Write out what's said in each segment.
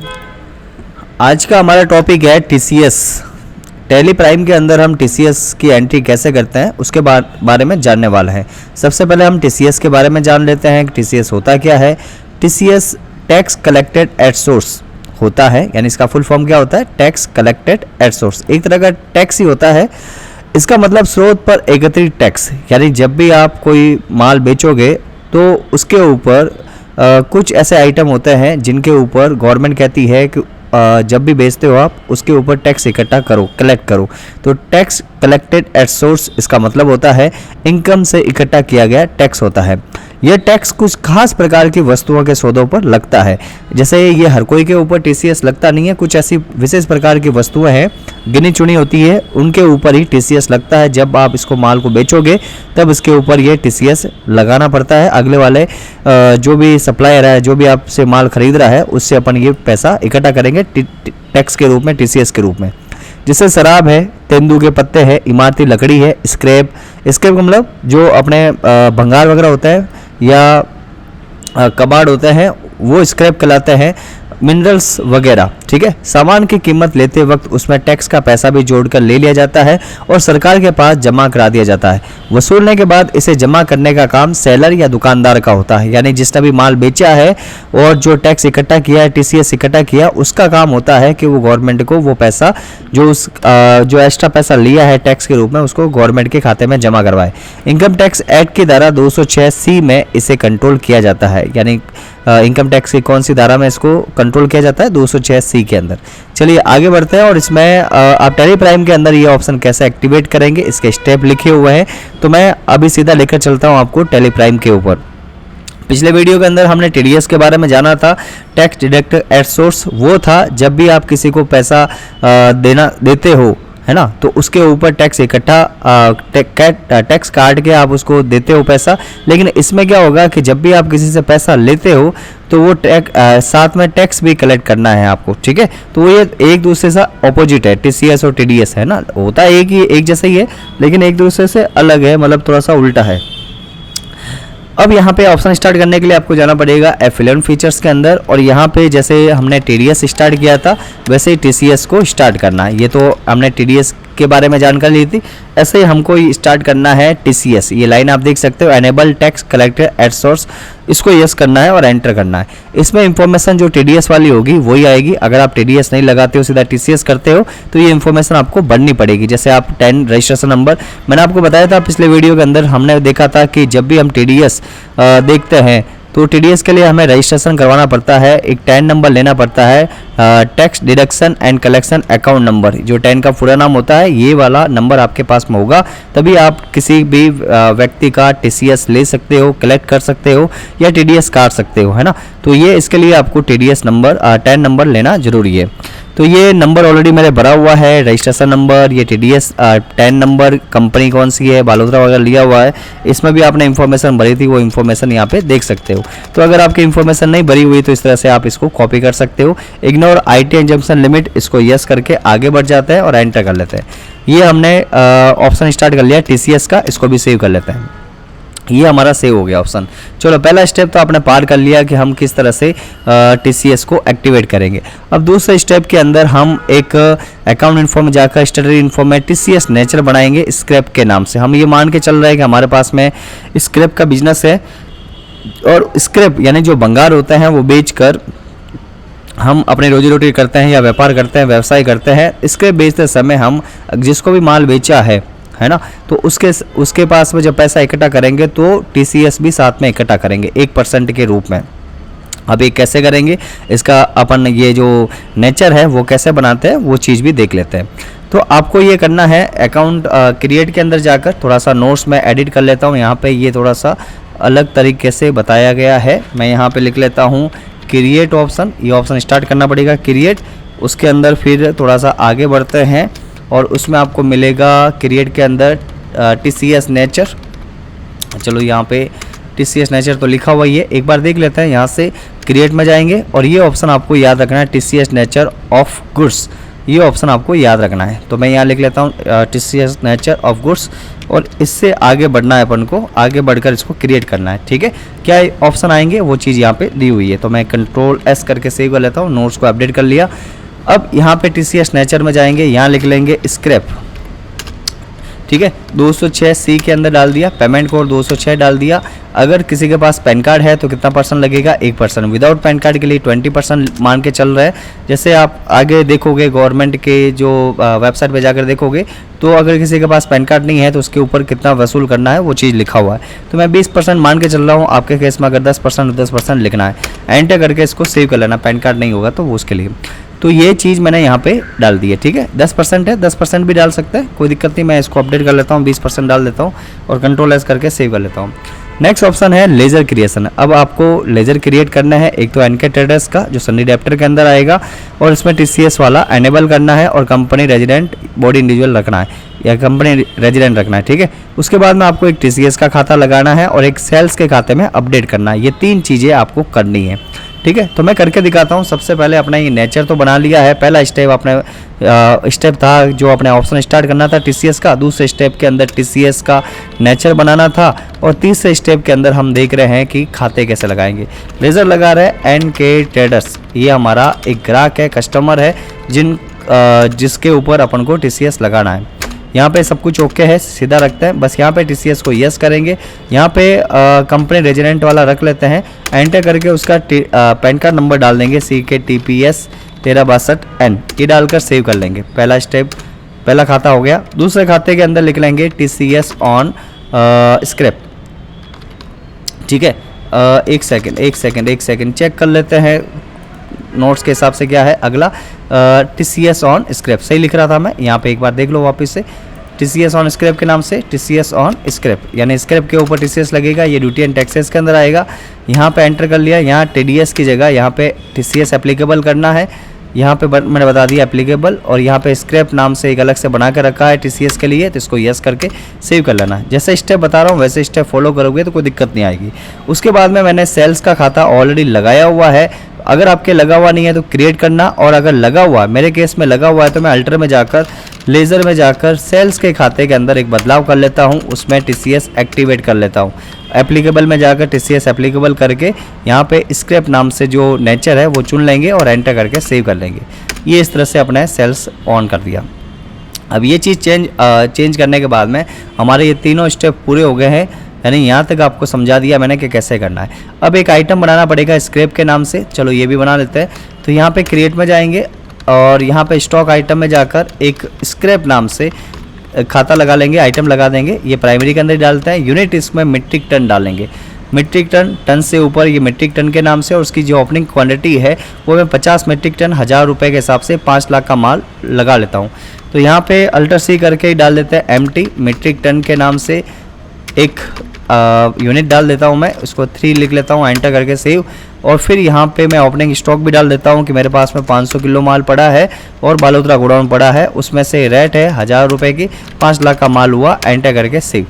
आज का हमारा टॉपिक है टीसीएस। टैली प्राइम के अंदर हम टीसीएस की एंट्री कैसे करते हैं उसके बारे में जानने वाले हैं। सबसे पहले हम टीसीएस के बारे में जान लेते हैं कि टीसीएस होता क्या है। TCS tax collected at source होता है, यानी इसका फुल फॉर्म क्या होता है, टैक्स कलेक्टेड एट सोर्स। एक तरह का टैक्स ही होता है। इसका मतलब स्रोत पर एकत्रित टैक्स, यानी जब भी आप कोई माल बेचोगे तो उसके ऊपर कुछ ऐसे आइटम होते हैं जिनके ऊपर गवर्नमेंट कहती है कि जब भी बेचते हो आप उसके ऊपर टैक्स इकट्ठा करो, कलेक्ट करो। तो टैक्स कलेक्टेड एट सोर्स इसका मतलब होता है इनकम से इकट्ठा किया गया टैक्स होता है। यह टैक्स कुछ खास प्रकार की वस्तुओं के सौदों पर लगता है। जैसे ये हर कोई के ऊपर टीसीएस लगता नहीं है, कुछ ऐसी विशेष प्रकार की वस्तुएं हैं, गिनी चुनी होती है, उनके ऊपर ही टीसीएस लगता है। जब आप इसको माल को बेचोगे तब इसके ऊपर ये टीसीएस लगाना पड़ता है। अगले वाले जो भी सप्लायर है, जो भी आपसे माल खरीद रहा है, उससे अपन ये पैसा इकट्ठा करेंगे टैक्स के रूप में, टीसीएस के रूप में। जैसे शराब है, तेंदू के पत्ते हैं, इमारती लकड़ी है, स्क्रैप का मतलब जो अपने भंगार वगैरह होता है या कबाड़ होते हैं वो स्क्रैप कहलाते हैं, मिनरल्स वगैरह। ठीक है, सामान की कीमत लेते वक्त उसमें टैक्स का पैसा भी जोड़कर ले लिया जाता है और सरकार के पास जमा करा दिया जाता है। वसूलने के बाद इसे जमा करने का काम सेलर या दुकानदार का होता है, यानी जिसने भी माल बेचा है और जो टैक्स इकट्ठा किया है, टीसीएस इकट्ठा किया, उसका काम होता है कि वो गवर्नमेंट को वो पैसा जो एक्स्ट्रा पैसा लिया है टैक्स के रूप में उसको गवर्नमेंट के खाते में जमा करवाए। इनकम टैक्स एक्ट की धारा 206C में इसे कंट्रोल किया जाता है, यानी इनकम टैक्स की कौन सी धारा में इसको कंट्रोल किया जाता है, 206C के अंदर। चलिए आगे बढ़ते हैं और इसमें आप टैली प्राइम के अंदर ये ऑप्शन कैसे एक्टिवेट करेंगे इसके स्टेप लिखे हुए हैं। तो मैं अभी सीधा लेकर चलता हूं आपको टैली प्राइम के ऊपर। पिछले वीडियो के अंदर हमने टीडीएस के बारे में जाना था। टैक्स डिडक्ट एट सोर्स वो था जब भी आप किसी को पैसा देते हो, है ना, तो उसके ऊपर टैक्स इकट्ठा टैक्स काट के आप उसको देते हो पैसा। लेकिन इसमें क्या होगा कि जब भी आप किसी से पैसा लेते हो तो वो साथ में टैक्स भी कलेक्ट करना है आपको। ठीक है, तो ये एक दूसरे से ऑपोजिट है, टीसीएस और टीडीएस, है ना, होता है एक जैसा ही है लेकिन एक दूसरे से अलग है, मतलब थोड़ा सा उल्टा है। अब यहाँ पे ऑप्शन स्टार्ट करने के लिए आपको जाना पड़ेगा एफिलिएट फीचर्स के अंदर और यहाँ पे जैसे हमने टीडीएस स्टार्ट किया था वैसे ही टीसीएस को स्टार्ट करना है। ये तो हमने टीडीएस के बारे में जानकारी ली थी, ऐसे ही हमको स्टार्ट करना है टीसीएस। ये लाइन आप देख सकते हो, enable tax collected at source, इसको यस करना है और एंटर करना है। इसमें इंफॉर्मेशन जो टीडीएस वाली होगी वही आएगी। अगर आप टीडीएस नहीं लगाते हो, सीधा टीसीएस करते हो, तो ये इंफॉर्मेशन आपको भरनी पड़ेगी। जैसे आप 10 रजिस्ट्रेशन नंबर, मैंने आपको बताया था पिछले वीडियो के अंदर, हमने देखा था कि जब भी हम टीडीएस देखते हैं तो टीडीएस के लिए हमें रजिस्ट्रेशन करवाना पड़ता है, एक 10 नंबर लेना पड़ता है, tax deduction and collection account number. जो 10 का पूरा नाम होता है, ये वाला नंबर आपके पास में होगा, तभी आप किसी भी व्यक्ति का टीसीएस ले सकते हो, कलेक्ट कर सकते हो या टीडीएस काट सकते हो, है ना। तो ये इसके लिए आपको टीडीएस नंबर 10 नंबर लेना जरूरी है। तो ये नंबर ऑलरेडी मेरे भरा हुआ है, रजिस्ट्रेशन नंबर, ये टीडीएस 10 नंबर, कंपनी कौन सी है, बालोतरा वगैरह लिया हुआ है। इसमें भी आपने इन्फॉर्मेशन भरी थी, वो इन्फॉर्मेशन यहाँ पे देख सकते हो। तो अगर आपकी इन्फॉर्मेशन नहीं भरी हुई तो इस तरह से आप इसको कॉपी कर सकते हो। इग्नोर आईटी एग्जम्पशन लिमिट, इसको यस करके आगे बढ़ जाते हैं और एंटर कर लेते हैं। ये हमने ऑप्शन स्टार्ट कर लिया टीसीएस का, इसको भी सेव कर लेते हैं। ये हमारा सेव हो गया ऑप्शन। चलो पहला स्टेप तो आपने पार कर लिया कि हम किस तरह से टीसीएस को एक्टिवेट करेंगे। अब दूसरे स्टेप के अंदर हम एक अकाउंट इन्फो में जाकर स्टडी इन्फो में टीसीएस नेचर बनाएंगे स्क्रैप के नाम से। हम ये मान के चल रहे हैं कि हमारे पास में स्क्रैप का बिजनेस है और स्क्रैप यानी जो भंगार होते हैं वो बेचकर हम अपनी रोजी रोटी करते हैं या व्यापार करते हैं, व्यवसाय करते हैं। स्क्रैप बेचते समय हम जिसको भी माल बेचा है ना, तो उसके पास में जब पैसा इकट्ठा करेंगे तो टीसीएस भी साथ में इकट्ठा करेंगे 1% के रूप में। अब ये कैसे करेंगे, इसका अपन ये जो नेचर है वो कैसे बनाते हैं वो चीज़ भी देख लेते हैं। तो आपको ये करना है, अकाउंट क्रिएट के अंदर जाकर थोड़ा सा नोट्स में एडिट कर लेता हूँ। यहाँ पे ये थोड़ा सा अलग तरीके से बताया गया है, मैं यहाँ पे लिख लेता हूँ क्रिएट ऑप्शन। ये ऑप्शन स्टार्ट करना पड़ेगा क्रिएट, उसके अंदर फिर थोड़ा सा आगे बढ़ते हैं और उसमें आपको मिलेगा क्रिएट के अंदर टीसीएस नेचर। चलो यहाँ पे टीसीएस नेचर तो लिखा हुआ ही है, एक बार देख लेते हैं। यहाँ से क्रिएट में जाएंगे और ये ऑप्शन आपको याद रखना है, टीसीएस नेचर ऑफ गुड्स, ये ऑप्शन आपको याद रखना है। तो मैं यहाँ लिख लेता हूँ टीसीएस नेचर ऑफ गुड्स। और इससे आगे बढ़ना है अपन को, आगे बढ़कर इसको क्रिएट करना है। ठीक है, क्या ऑप्शन आएंगे वो चीज़ यहाँ पे दी हुई है। तो मैं कंट्रोल एस करके सेव कर लेता हूँ, नोट्स को अपडेट कर लिया। अब यहाँ पे TCS नेचर में जाएंगे, यहाँ लिख लेंगे स्क्रैप। ठीक है, 206 सी के अंदर डाल दिया, पेमेंट कोड 206 डाल दिया। अगर किसी के पास पैन कार्ड है तो कितना परसेंट लगेगा, 1%। विदाउट पैन कार्ड के लिए 20% मान के चल रहा है। जैसे आप आगे देखोगे गवर्नमेंट के जो वेबसाइट पे जाकर देखोगे, तो अगर किसी के पास पैन कार्ड नहीं है तो उसके ऊपर कितना वसूल करना है वो चीज़ लिखा हुआ है। तो मैं 20% मान के चल रहा हूँ, आपके केस में अगर 10% लिखना है, एंटर करके इसको सेव कर लेना। पैन कार्ड नहीं होगा तो वो उसके लिए। तो ये चीज़ मैंने यहाँ पे डाल दी है। ठीक है, 10% है, 10% भी डाल सकते हैं, कोई दिक्कत नहीं। मैं इसको अपडेट कर लेता हूँ, 20% डाल देता हूँ और कंट्रोल एस करके सेव कर लेता हूँ। नेक्स्ट ऑप्शन है लेजर क्रिएशन। अब आपको लेजर क्रिएट करना है। एक तो एनके ट्रेडर्स का जो सनी डेप्टर के अंदर आएगा और इसमें TCS वाला एनेबल करना है और कंपनी रेजिडेंट बॉडी इंडिविजुअल रखना है या कंपनी रेजिडेंट रखना है। ठीक है, उसके बाद में आपको एक TCS का खाता लगाना है और एक सेल्स के खाते में अपडेट करना है। ये 3 चीज़ें आपको करनी है। ठीक है, तो मैं करके दिखाता हूँ। सबसे पहले अपना ये नेचर तो बना लिया है। पहला स्टेप अपने स्टेप था जो अपने ऑप्शन स्टार्ट करना था TCS का। दूसरे स्टेप के अंदर TCS का नेचर बनाना था और तीसरे स्टेप के अंदर हम देख रहे हैं कि खाते कैसे लगाएंगे। लेजर लगा रहे हैं एनके ट्रेडर्स। ये हमारा एक ग्राहक है, कस्टमर है, जिसके ऊपर अपन को TCS लगाना है। यहाँ पे सब कुछ ओके है, सीधा रखते हैं। बस यहाँ पे TCS को यस करेंगे। यहाँ पे कंपनी रेजिडेंट वाला रख लेते हैं, एंटर करके उसका पैन कार्ड नंबर डाल देंगे CKTPS 1362N। ये डालकर सेव कर लेंगे। पहला स्टेप, पहला खाता हो गया। दूसरे खाते के अंदर लिख लेंगे TCS ऑन स्क्रैप। ठीक है, एक सेकंड चेक कर लेते हैं नोट्स के हिसाब से क्या है। अगला TCS ऑन स्क्रैप सही लिख रहा था मैं, यहाँ पे एक बार देख लो वापस से। TCS ऑन स्क्रैप के नाम से TCS ऑन स्क्रैप, यानी स्क्रैप के ऊपर TCS लगेगा। ये ड्यूटी एंड टैक्सेस के अंदर आएगा। यहाँ पे एंटर कर लिया। यहाँ TDS की जगह यहाँ पे TCS एप्लीकेबल करना है। यहाँ पे मैंने बता दिया एप्लीकेबल, और यहाँ पे स्क्रैप नाम से एक अलग से बना के रखा है TCS के लिए, तो इसको यस करके सेव कर लेना है। जैसे स्टेप बता रहा हूँ वैसे स्टेप फॉलो करोगे तो कोई दिक्कत नहीं आएगी। उसके बाद में मैंने सेल्स का खाता ऑलरेडी लगाया हुआ है। अगर आपके लगा हुआ नहीं है तो क्रिएट करना, और अगर लगा हुआ है, मेरे केस में लगा हुआ है, तो मैं अल्टर में जाकर लेज़र में जाकर सेल्स के खाते के अंदर एक बदलाव कर लेता हूँ। उसमें TCS एक्टिवेट कर लेता हूँ। एप्लीकेबल में जाकर TCS एप्लीकेबल करके यहाँ पे स्क्रैप नाम से जो नेचर है वो चुन लेंगे और एंटर करके सेव कर लेंगे। ये इस तरह से अपने सेल्स ऑन कर दिया। अब ये चीज़ चेंज करने के बाद में हमारे ये तीनों स्टेप पूरे हो गए हैं, यानी यहाँ तक आपको समझा दिया मैंने कि कैसे करना है। अब एक आइटम बनाना पड़ेगा स्क्रैप के नाम से, चलो ये भी बना लेते हैं। तो यहाँ पे क्रिएट में जाएंगे और यहाँ पे स्टॉक आइटम में जाकर एक स्क्रैप नाम से खाता लगा लेंगे, आइटम लगा देंगे। ये प्राइमरी के अंदर डालते हैं। यूनिट इसमें मीट्रिक टन डालेंगे। मीट्रिक टन से ऊपर ये मीट्रिक टन के नाम से, और उसकी जो ओपनिंग क्वांटिटी है वो मैं 50 मीट्रिक टन 1000 रुपये के हिसाब से 5 लाख का माल लगा लेता हूँ। तो यहाँ पे अल्टर सी करके डाल देते हैं MT मीट्रिक टन के नाम से एक यूनिट डाल देता हूँ मैं, उसको 3 लिख लेता हूँ, एंटर करके सेव। और फिर यहाँ पे मैं ओपनिंग स्टॉक भी डाल देता हूँ कि मेरे पास में 500 किलो माल पड़ा है और बालोतरा गोडाउन पड़ा है, उसमें से रेट है 1000 रुपये की, 5 लाख का माल हुआ, एंटर करके सेव।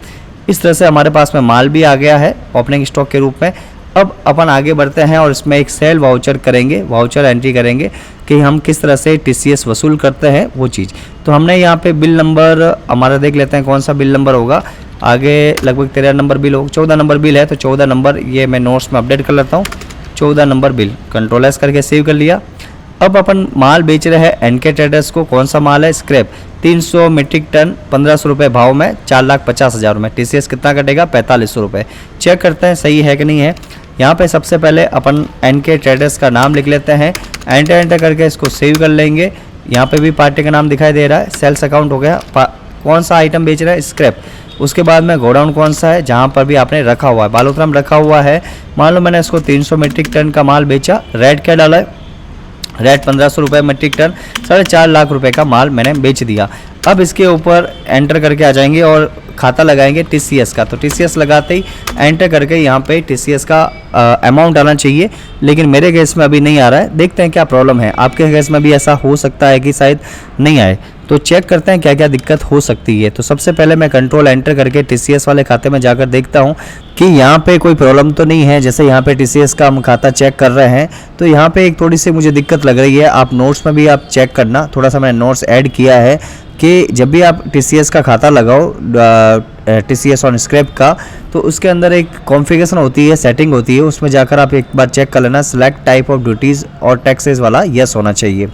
इस तरह से हमारे पास में माल भी आ गया है ओपनिंग स्टॉक के रूप में। अब अपन आगे बढ़ते हैं और इसमें एक सेल वाउचर करेंगे, वाउचर एंट्री करेंगे कि हम किस तरह से TCS वसूल करते हैं वो चीज़। तो हमने यहाँ पे बिल नंबर हमारा देख लेते हैं कौन सा बिल नंबर होगा। आगे लगभग 13 नंबर बिल हो, 14 नंबर बिल है, तो 14 नंबर ये मैं नोट्स में अपडेट कर लेता हूँ। 14 नंबर बिल कंट्रोल एस करके सेव कर लिया। अब अपन माल बेच रहे हैं एनके ट्रेडर्स को। कौन सा माल है? स्क्रैप 300 मीट्रिक टन 1500 रुपये भाव में 4,50,000 में। TCS कितना कटेगा? 4500 रुपये। चेक करते हैं सही है कि नहीं है। यहाँ पे सबसे पहले अपन एनके ट्रेडर्स का नाम लिख लेते हैं, एंटर करके इसको सेव कर लेंगे। यहाँ पे भी पार्टी का नाम दिखाई दे रहा है। सेल्स अकाउंट हो गया। कौन सा आइटम बेच रहा है? स्क्रैप। उसके बाद में गोडाउन कौन सा है जहाँ पर भी आपने रखा हुआ है? बालोतरा में रखा हुआ है। मान लो मैंने इसको 300 मीट्रिक टन का माल बेचा। रेट क्या डाला है? रेट 1500 रुपये मीट्रिक टन, 4.5 लाख रुपए का माल मैंने बेच दिया। अब इसके ऊपर एंटर करके आ जाएंगे और खाता लगाएंगे TCS का। तो TCS लगाते ही एंटर करके यहाँ पे TCS का अमाउंट आना चाहिए, लेकिन मेरे केस में अभी नहीं आ रहा है। देखते हैं क्या प्रॉब्लम है। आपके केस में भी ऐसा हो सकता है कि शायद नहीं आए, तो चेक करते हैं क्या क्या दिक्कत हो सकती है। तो सबसे पहले मैं कंट्रोल एंटर करके TCS वाले खाते में जाकर देखता हूँ कि यहाँ पे कोई प्रॉब्लम तो नहीं है। जैसे यहाँ पे TCS का हम खाता चेक कर रहे हैं तो यहाँ पे एक थोड़ी सी मुझे दिक्कत लग रही है। आप नोट्स में भी आप चेक करना, थोड़ा सा मैंने नोट्स ऐड किया है कि जब भी आप TCS का खाता लगाओ, TCS ऑन स्क्रैप का, तो उसके अंदर एक कॉन्फ़िगरेशन होती है, सेटिंग होती है, उसमें जाकर आप एक बार चेक कर लेना, सेलेक्ट टाइप ऑफ ड्यूटीज़ और टैक्सेस वाला यस होना चाहिए।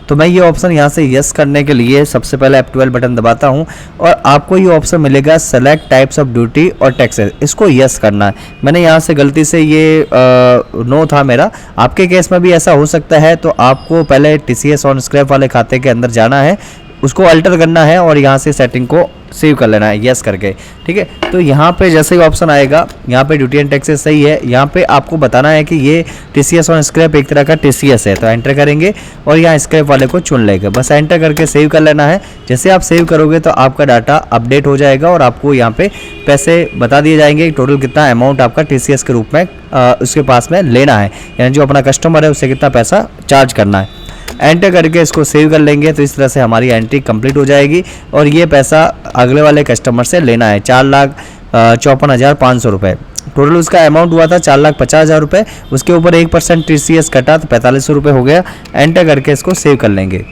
तो मैं ये ऑप्शन यहाँ से यस करने के लिए सबसे पहले F12 बटन दबाता हूँ और आपको ये ऑप्शन मिलेगा सेलेक्ट टाइप्स ऑफ ड्यूटी और टैक्सेस, इसको यस करना है। मैंने यहाँ से गलती से ये नो था मेरा, आपके केस में भी ऐसा हो सकता है। तो आपको पहले TCS ऑन स्क्रैप वाले खाते के अंदर जाना है, उसको अल्टर करना है और यहाँ से सेटिंग को सेव कर लेना है यस करके, ठीक है। तो यहाँ पे जैसे ही ऑप्शन आएगा, यहाँ पे ड्यूटी एंड टैक्सेस सही है, यहाँ पे आपको बताना है कि ये TCS ऑन स्क्रैप एक तरह का TCS है, तो एंटर करेंगे और यहाँ स्क्रैप वाले को चुन लेंगे, बस एंटर करके सेव कर लेना है। जैसे आप सेव करोगे तो आपका डाटा अपडेट हो जाएगा और आपको यहाँ पे पैसे बता दिए जाएंगे, टोटल कितना अमाउंट आपका TCS के रूप में उसके पास में लेना है, यानी जो अपना कस्टमर है उससे कितना पैसा चार्ज करना है। एंटर करके इसको सेव कर लेंगे, तो इस तरह से हमारी एंट्री कंप्लीट हो जाएगी और ये पैसा अगले वाले कस्टमर से लेना है 4,54,500 रुपये। टोटल उसका अमाउंट हुआ था 4,50,000 रुपये, उसके ऊपर 1% TCS कटा तो 4500 रुपये हो गया। एंटर करके इसको सेव कर लेंगे।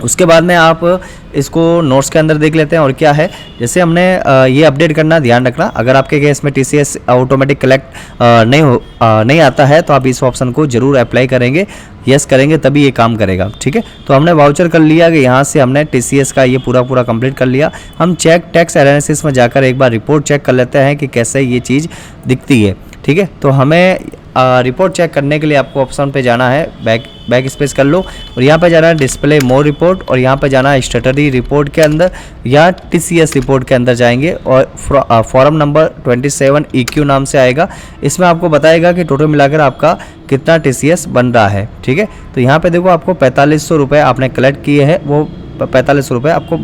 उसके बाद में आप इसको नोट्स के अंदर देख लेते हैं और क्या है। जैसे हमने ये अपडेट करना, ध्यान रखना, अगर आपके केस में TCS ऑटोमेटिक कलेक्ट नहीं आता है तो आप इस ऑप्शन को जरूर अप्लाई करेंगे, यस करेंगे तभी ये काम करेगा, ठीक है। तो हमने वाउचर कर लिया कि यहाँ से हमने TCS का ये पूरा कंप्लीट कर लिया। हम चेक टैक्स एनालिसिस में जाकर एक बार रिपोर्ट चेक कर लेते हैं कि कैसे ये चीज़ दिखती है, ठीक है। तो हमें रिपोर्ट चेक करने के लिए आपको ऑप्शन पे जाना है, बैक स्पेस कर लो और यहाँ पे जाना है डिस्प्ले मोर रिपोर्ट और यहाँ पे जाना है स्टेटरी रिपोर्ट के अंदर या TCS रिपोर्ट के अंदर जाएंगे और फॉर्म नंबर 27 EQ नाम से आएगा। इसमें आपको बताएगा कि टोटल मिलाकर आपका कितना TCS बन रहा है, ठीक है। तो यहाँ पे देखो आपको 4500 रुपये आपने कलेक्ट किए हैं, वो 4500 रुपये आपको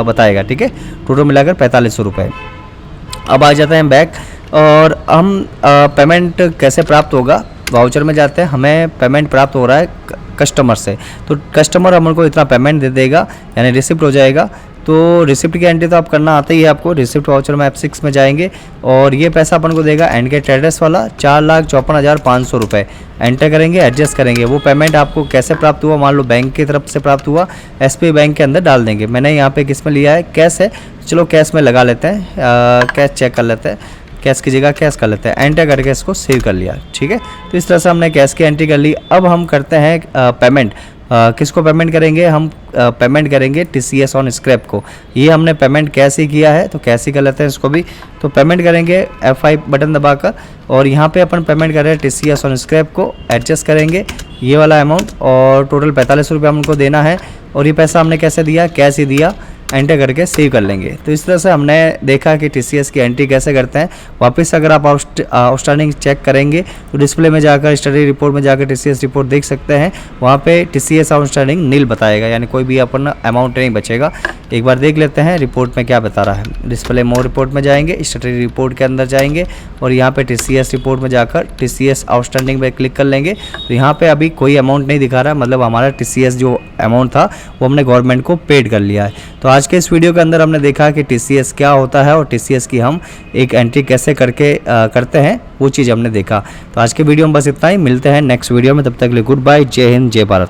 बताएगा, ठीक है। टोटल मिलाकर 4500 रुपये। अब आ जाते हैं बैक और हम पेमेंट कैसे प्राप्त होगा, वाउचर में जाते हैं, हमें पेमेंट प्राप्त हो रहा है कस्टमर से, तो कस्टमर हमको इतना पेमेंट दे देगा, यानी रिसिप्ट हो जाएगा। तो रिसिप्ट की एंट्री तो आप करना आता ही है आपको। रिसिप्ट वाउचर में F6 में जाएंगे और ये पैसा अपन को देगा एंड गेट एड्रेस वाला 4,54,500 रुपये। एंटर करेंगे, एडजस्ट करेंगे। वो पेमेंट आपको कैसे प्राप्त हुआ, मान लो बैंक की तरफ से प्राप्त हुआ, SBI बैंक के अंदर डाल देंगे। मैंने यहाँ पे किस में लिया है, कैश है, चलो कैश में लगा लेते हैं, कैश चेक कर लेते हैं, कैश की जगह कैश कर लेते हैं। एंटर करके इसको सेव कर लिया, ठीक है। तो इस तरह से हमने कैश की एंट्री कर ली। अब हम करते हैं पेमेंट। किसको पेमेंट करेंगे, हम पेमेंट करेंगे TCS ऑन स्क्रैप को। ये हमने पेमेंट कैश ही किया है तो कैश ही कर लेते हैं इसको भी। तो पेमेंट करेंगे F5 बटन दबाकर और यहाँ पे अपन पेमेंट कर रहे हैं TCS ऑन स्क्रैप को। एडजस्ट करेंगे ये वाला अमाउंट और टोटल 4500 रुपये हमको देना है और ये पैसा हमने कैसे दिया, कैश ही दिया। एंटर करके सेव कर लेंगे। तो इस तरह से हमने देखा कि TCS की एंट्री कैसे करते हैं। वापस अगर आप आउटस्टैंडिंग चेक करेंगे तो डिस्प्ले में जाकर स्टडी रिपोर्ट में जाकर TCS रिपोर्ट देख सकते हैं, वहाँ पे TCS आउटस्टैंडिंग नील बताएगा, यानी कोई भी अपन अमाउंट नहीं बचेगा। एक बार देख लेते हैं रिपोर्ट में क्या बता रहा है। डिस्प्ले मोर रिपोर्ट में जाएंगे, स्टडी रिपोर्ट के अंदर जाएंगे और यहाँ पे TCS रिपोर्ट में जाकर TCS आउटस्टैंडिंग पे क्लिक कर लेंगे। तो यहाँ पे अभी कोई अमाउंट नहीं दिखा रहा, मतलब हमारा TCS जो अमाउंट था वो हमने गवर्नमेंट को पेड कर लिया है। तो आज के इस वीडियो के अंदर हमने देखा कि TCS क्या होता है और TCS की हम एक एंट्री कैसे करते हैं, वो चीज़ हमने देखा। तो आज के वीडियो में बस इतना ही, मिलते हैं नेक्स्ट वीडियो में, तब तक के लिए गुड बाय, जय हिंद, जय भारत।